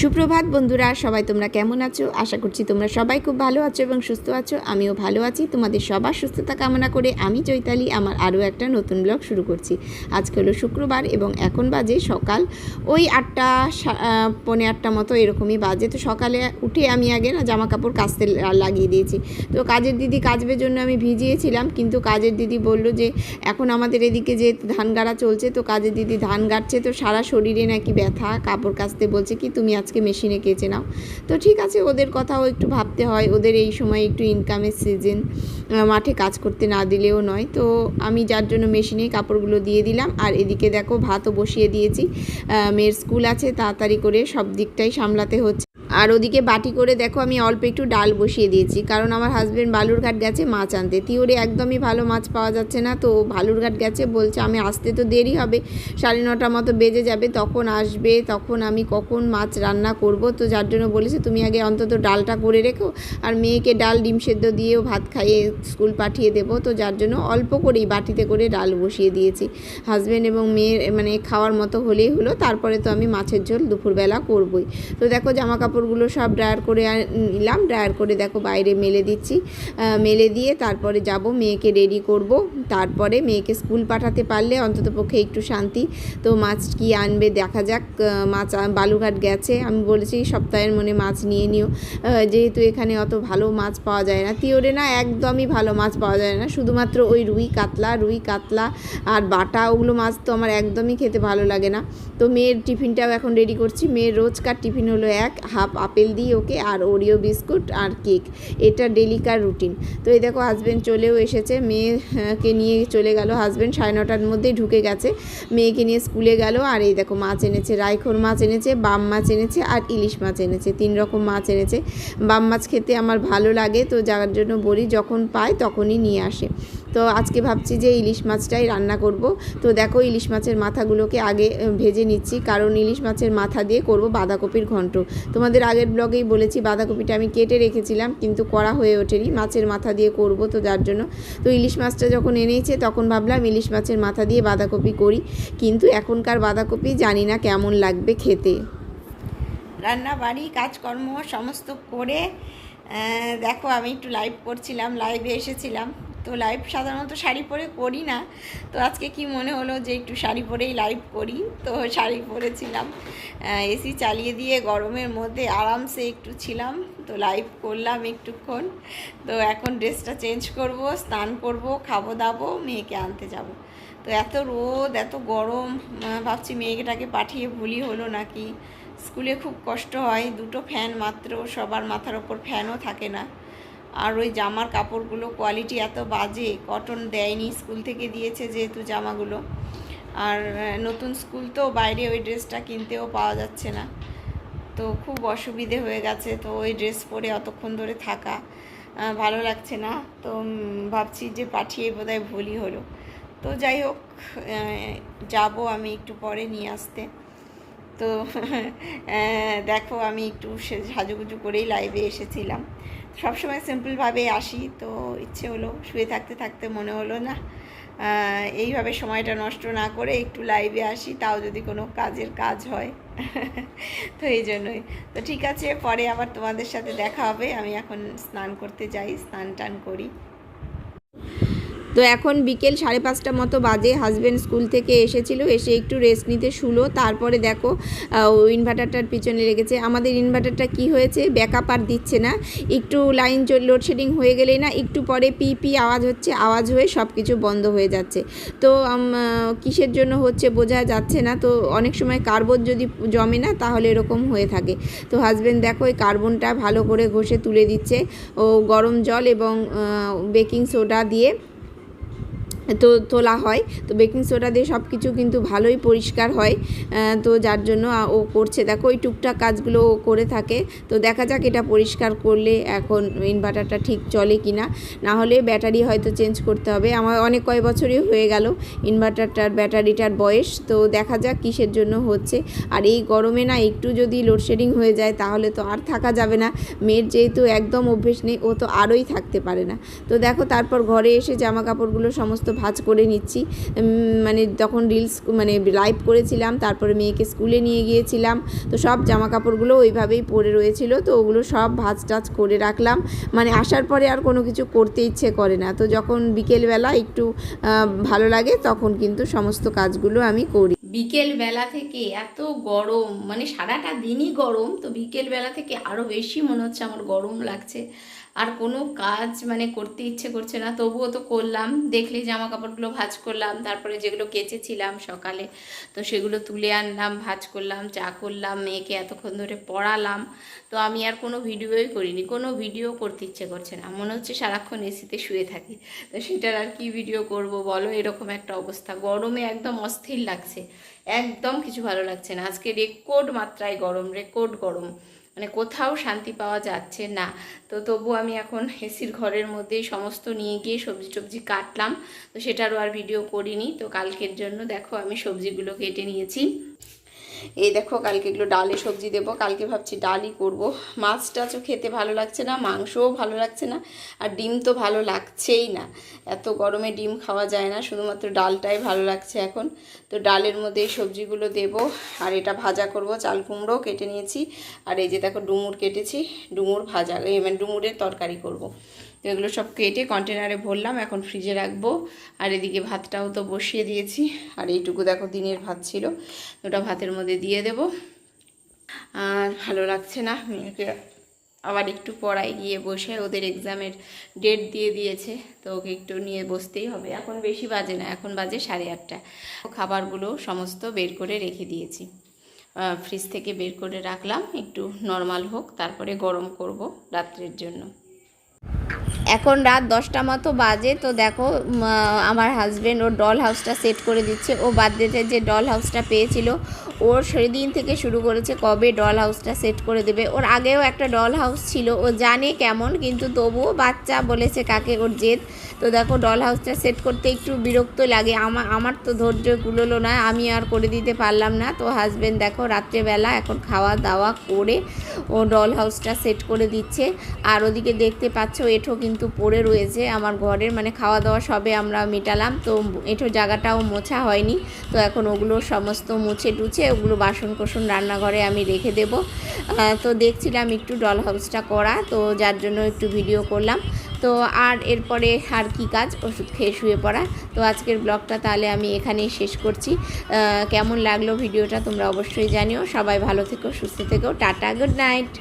সুপ্রভাত বন্ধুরা, সবাই তোমরা কেমন আছো? আশা করছি তোমরা সবাই খুব ভালো আছো এবং সুস্থ আছো। আমিও ভালো আছি। তোমাদের সবার সুস্থতা কামনা করে আমি চৈতালি আমার আরও একটা নতুন ব্লগ শুরু করছি। আজকে হলো শুক্রবার এবং এখন বাজে সকাল ওই 8টা পৌনে 8টা মতো এরকমই বাজে। তো সকালে উঠে আমি আগে না জামা কাপড় কাচতে লাগিয়ে দিয়েছি। তো কাজের দিদি কাচবের জন্য আমি ভিজিয়েছিলাম, কিন্তু কাজের দিদি বলল যে এখন আমাদের এদিকে যে ধান গাড়া চলছে, তো কাজের দিদি ধান গাড়ছে, তো সারা শরীরে নাকি ব্যথা, কাপড় কাচতে বলছে কি তুমি আজকে মেশিনে কেচে নাও। তো ঠিক আছে, ওদের কথাও একটু ভাবতে হয়, ওদের এই সময় একটু ইনকামের সিজন, মাঠে কাজ করতে না দিলেও নয়। তো আমি যার জন্য মেশিনে কাপড়গুলো দিয়ে দিলাম। আর এদিকে দেখো ভাতও বসিয়ে দিয়েছি, মেয়ের স্কুল আছে, তাড়াতাড়ি করে সব দিকটাই সামলাতে হচ্ছে। আর ওদিকে বাটি করে দেখো আমি অল্প একটু ডাল বসিয়ে দিয়েছি, কারণ আমার হাজব্যান্ড বালুরঘাট গেছে মাছ আনতে। তিওরে একদমই ভালো মাছ পাওয়া যাচ্ছে না, তো বালুরঘাট গেছে, বলছে আমি আসতে তো দেরি হবে, 9:30 মতো বেজে যাবে, তখন আসবে, তখন আমি কখন মাছ রান্না করব। তো যার জন্য বলেছে তুমি আগে অন্তত ডালটা করে রেখো, আর মেয়েকে ডাল ডিম সেদ্ধ দিয়েও ভাত খাইয়ে স্কুল পাঠিয়ে দেবো। তো যার জন্য অল্প করেই বাটিতে করে ডাল বসিয়ে দিয়েছি। হাজব্যান্ড এবং মেয়ের মানে খাওয়ার মতো হলেই হলো, তারপরে তো আমি মাছের ঝোল দুপুরবেলা করবই। তো দেখো জামা কাপড়গুলো সব ড্রায়ার করে নিলাম, ড্রায়ার করে দেখো বাইরে মেলে দিচ্ছি। মেলে দিয়ে তারপরে যাব মেয়েকে রেডি করব, তারপরে মেয়েকে স্কুল পাঠাতে পারলে অন্তত পক্ষে একটু শান্তি। তো মাছ কি আনবে দেখা যাক। মাছ বালুরঘাট গেছে, আমি বলেছি সপ্তাহের মনে মাছ নিয়ে নিও, যেহেতু এখানে অত ভালো মাছ পাওয়া যায় না। তিওরে না একদমই ভালো মাছ পাওয়া যায় না, শুধুমাত্র ওই রুই কাতলা আর বাটা, ওগুলো মাছ তো আমার একদমই খেতে ভালো লাগে না। তো মেয়ের টিফিনটাও এখন রেডি করছি। মেয়ের রোজকার টিফিন হলো হাফ আপেল দিই ওকে, আর ওরিও বিস্কুট আর কেক, এটা ডেলিকার রুটিন। তো এই দেখো হাজব্যান্ড চলেও এসেছে, মেয়েকে নিয়ে চলে গেল। হাজব্যান্ড 9:30টার মধ্যেই ঢুকে গেছে, মেয়েকে নিয়ে স্কুলে গেল। আর এই দেখো মাছ এনেছে, রাইখোর মাছ এনেছে, বাম মাছ এনেছে আর ইলিশ মাছ এনেছে, 3 রকম মাছ এনেছে। বাম মাছ খেতে আমার ভালো লাগে, তো যার জন্য বলি যখন পায় তখনই নিয়ে আসে। তো আজকে ভাবছি যে ইলিশ মাছটাই রান্না করব। তো দেখো ইলিশ মাছের মাথাগুলোকে আগে ভেজে নিচ্ছি, কারণ ইলিশ মাছের মাথা দিয়ে করব বাঁধাকপির ঘন্ট। তোমাদের আগের ব্লগেই বলেছি বাঁধাকপিটা আমি কেটে রেখেছিলাম, কিন্তু করা হয়ে ওঠেনি, মাছের মাথা দিয়ে করব। তো যার জন্য তো ইলিশ মাছটা যখন এনেছে তখন ভাবলাম ইলিশ মাছের মাথা দিয়ে বাঁধাকপি করি, কিন্তু এখনকার বাঁধাকপি জানি না কেমন লাগবে খেতে। রান্না বাড়ি কাজকর্ম সমস্ত করে দেখো আমি একটু লাইভ করছিলাম, লাইভে এসেছিলাম। তো লাইভ সাধারণত শাড়ি পরে করি না, তো আজকে কি মনে হলো যে একটু শাড়ি পরেই লাইভ করি, তো শাড়ি পরেছিলাম। এসি চালিয়ে দিয়ে গরমের মধ্যে আরামসে একটু ছিলাম, তো লাইভ করলাম একটুক্ষণ। তো এখন ড্রেসটা চেঞ্জ করব, স্নান করব, খাবো দাবো, মেয়েকে আনতে যাব। তো এত রোদ এত গরম, ভাবছি মেয়েটাকে পাঠিয়ে ভুলই হলো নাকি। স্কুলে খুব কষ্ট হয়, 2টো ফ্যান মাত্র, সবার মাথার ওপর ফ্যানও থাকে না। আর ওই জামার কাপড়গুলো কোয়ালিটি এত বাজে, কটন দেয়নি, স্কুল থেকে দিয়েছে যেহেতু জামাগুলো। আর নতুন স্কুল তো বাইরে ওই ড্রেসটা কিনতেও পাওয়া যাচ্ছে না, তো খুব অসুবিধে হয়ে গেছে। তো ওই ড্রেস পরে অতক্ষণ ধরে থাকা ভালো লাগছে না, তো ভাবছি যে পাঠিয়ে বোধহয় ভুলই হলো। তো যাই হোক, যাব আমি একটু পরে নিয়ে আসতে। তো দেখো আমি একটু সাজুগুজু করেই লাইভে এসেছিলাম, সবসময় সিম্পলভাবে আসি, তো ইচ্ছে হলো শুয়ে থাকতে থাকতে মনে হলো না এইভাবে সময়টা নষ্ট না করে একটু লাইভে আসি, তাও যদি কোনো কাজের কাজ হয়। তো এই জন্যই। তো ঠিক আছে, পরে আবার তোমাদের সাথে দেখা হবে। আমি এখন স্নান করতে যাই, স্নান টান করি। তো এখন বিকেল 5:30 মতো বাজে। হাজব্যান্ড স্কুল থেকে এসেছিল, এসে একটু রেস্ট নিতে শুলো। তারপরে দেখো ইনভার্টারটার পিছনে লেগেছে। আমাদের ইনভার্টারটা কি হয়েছে, ব্যাকআপ আর দিচ্ছে না। একটু লাইন লোডশেডিং হয়ে গেলেই না একটু পরে পি পি আওয়াজ হচ্ছে, আওয়াজ হয়ে সব কিছু বন্ধ হয়ে যাচ্ছে। তো কিসের জন্য হচ্ছে বোঝা যাচ্ছে না। তো অনেক সময় কার্বন যদি জমে না তাহলে এরকম হয়ে থাকে। তো হাজব্যান্ড দেখো ওই কার্বনটা ভালো করে ঘষে তুলে দিচ্ছে, ও গরম জল এবং বেকিং সোডা দিয়ে তো তোলা হয়। তো বেকিং সোডা দিয়ে সব কিছু কিন্তু ভালোই পরিষ্কার হয়। তো যার জন্য ও করছে, দেখো ওই টুকটাক কাজগুলো ও করে থাকে। তো দেখা যাক এটা পরিষ্কার করলে এখন ইনভার্টারটা ঠিক চলে কি না, নাহলে ব্যাটারি হয়তো চেঞ্জ করতে হবে। আমার অনেক কয়েক বছরই হয়ে গেল ইনভার্টারটার ব্যাটারিটার বয়স, তো দেখা যাক কিসের জন্য হচ্ছে। আর এই গরমে না একটু যদি লোডশেডিং হয়ে যায় তাহলে তো আর থাকা যাবে না। মেয়ের যেহেতু একদম অভ্যেস নেই, ও তো আরোই থাকতে পারে না। তো দেখো তারপর ঘরে এসে জামা কাপড়গুলো সমস্ত ভাঁজ করে নিচ্ছি। মানে তখন রিলস মানে লাইভ করেছিলাম, তারপরে মেয়েকে স্কুলে নিয়ে গিয়েছিলাম, তো সব জামা কাপড়গুলো ওইভাবেই পড়ে রয়েছিল, তো ওগুলো সব ভাঁজ টাজ করে রাখলাম। মানে আসার পরে আর কোনো কিছু করতে ইচ্ছে করে না, তো যখন বিকেলবেলা একটু ভালো লাগে তখন কিন্তু সমস্ত কাজগুলো আমি করি। বিকেল বেলা থেকে এত গরম, মানে সারাটা দিনই গরম, তো বিকেল বেলা থেকে আরও বেশি মনে হচ্ছে আমার গরম লাগছে, আর কোনো কাজ মানে করতে ইচ্ছে করছে না। তবুও তো করলাম, দেখলে জামা কাপড়গুলো ভাঁজ করলাম, তারপরে যেগুলো কেচেছিলাম সকালে তো সেগুলো তুলে আনলাম, ভাঁজ করলাম, চা করলাম, মেয়েকে এতক্ষণ ধরে পড়ালাম। তো আমি আর কোনো ভিডিওই করিনি, কোনো ভিডিও করতে ইচ্ছে করছে না, মনে হচ্ছে সারাক্ষণ এসিতে শুয়ে থাকি। তো সেটার আর কি ভিডিও করব বলো, এরকম একটা অবস্থা, গরমে একদম অস্থির লাগছে, একদম কিছু ভালো লাগছে না। আজকে রেকর্ড মাত্রায় গরম, রেকর্ড গরম, মানে কোথাও শান্তি পাওয়া যাচ্ছে না। তো তবু আমি এখন এসির ঘরের মধ্যেই সমস্ত নিয়ে গিয়ে সবজি টবজি কাটলাম, তো সেটারও আর ভিডিও করিনি। তো কালকের জন্য দেখো আমি সবজিগুলো কেটে নিয়েছি। এই দেখো কালকে এগুলো ডালে সবজি দেবো, কালকে ভাবছি ডালই করব। মাছ টাছও খেতে ভালো লাগছে না, মাংসও ভালো লাগছে না, আর ডিম তো ভালো লাগছেই না, এত গরমে ডিম খাওয়া যায় না, শুধুমাত্র ডালটাই ভালো লাগছে এখন। তো ডালের মধ্যে এই সবজিগুলো দেবো, আর এটা ভাজা করব। চাল কুমড়ো কেটে নিয়েছি, আর এই যে দেখো ডুমুর কেটেছি, ডুমুর ভাজা মানে ডুমুরের তরকারি করব। তো এগুলো সব কেটে কন্টেনারে ভরলাম, এখন ফ্রিজে রাখবো। আর এদিকে ভাতটাও তো বসিয়ে দিয়েছি, আর এইটুকু দেখো দিনের ভাত ছিল, ওটা ভাতের মধ্যে দিয়ে দেব। আর ভালো লাগছে না, মেয়েকে আবার একটু পড়াই গিয়ে বসে, ওদের এক্সামের ডেট দিয়ে দিয়েছে, তো ওকে একটু নিয়ে বসতেই হবে। এখন বেশি বাজে না, এখন বাজে 8:30। খাবারগুলো সমস্ত বের করে রেখে দিয়েছি, ফ্রিজ থেকে বের করে রাখলাম, একটু নর্মাল হোক, তারপরে গরম করব রাত্রের জন্য। এখন রাত 10টা মতো বাজে, তো দেখো আমার হাজব্যান্ড ওর ডল হাউসটা সেট করে দিচ্ছে। ও বার্থডেতে যে ডল হাউসটা পেয়েছিল, ওর সেদিন থেকে শুরু করেছে কবে ডল হাউসটা সেট করে দেবে। ওর আগেও একটা ডল হাউস ছিল, ও জানে কেমন, কিন্তু তবুও বাচ্চা বলেছে কাকে, ওর জেদ। তো দেখো ডল হাউসটা সেট করতে একটু বিরক্ত লাগে, আমার তো ধৈর্য কুলোলো না, আমি আর করে দিতে পারলাম না। তো হাজব্যান্ড দেখো রাত্রেবেলা এখন খাওয়া দাওয়া করে ও ডল হাউসটা সেট করে দিচ্ছে। আর ওদিকে দেখতে পাচ্ছ এঁঠো কিন্তু পড়ে রয়েছে আমার ঘরের, মানে খাওয়া দাওয়া সবে আমরা মেটালাম, তো এঁঠো জায়গাটাও মোছা হয়নি। তো এখন ওগুলো সমস্ত মুছে টুছে ওগুলো বাসন কোসন রান্নাঘরে আমি রেখে দেব। তো দেখছিলাম একটু ডল হাউসটা করা, তো যার জন্য একটু ভিডিও করলাম। তো আর এরপরে আর কি কাজ, ওষুধ খেয়ে শুয়ে পড়া। তো আজকের ব্লগটা তাহলে আমি এখানেই শেষ করছি। কেমন লাগলো ভিডিওটা তোমরা অবশ্যই জানিও। সবাই ভালো থেকো, সুস্থ থেকো, টাটা, গুড নাইট।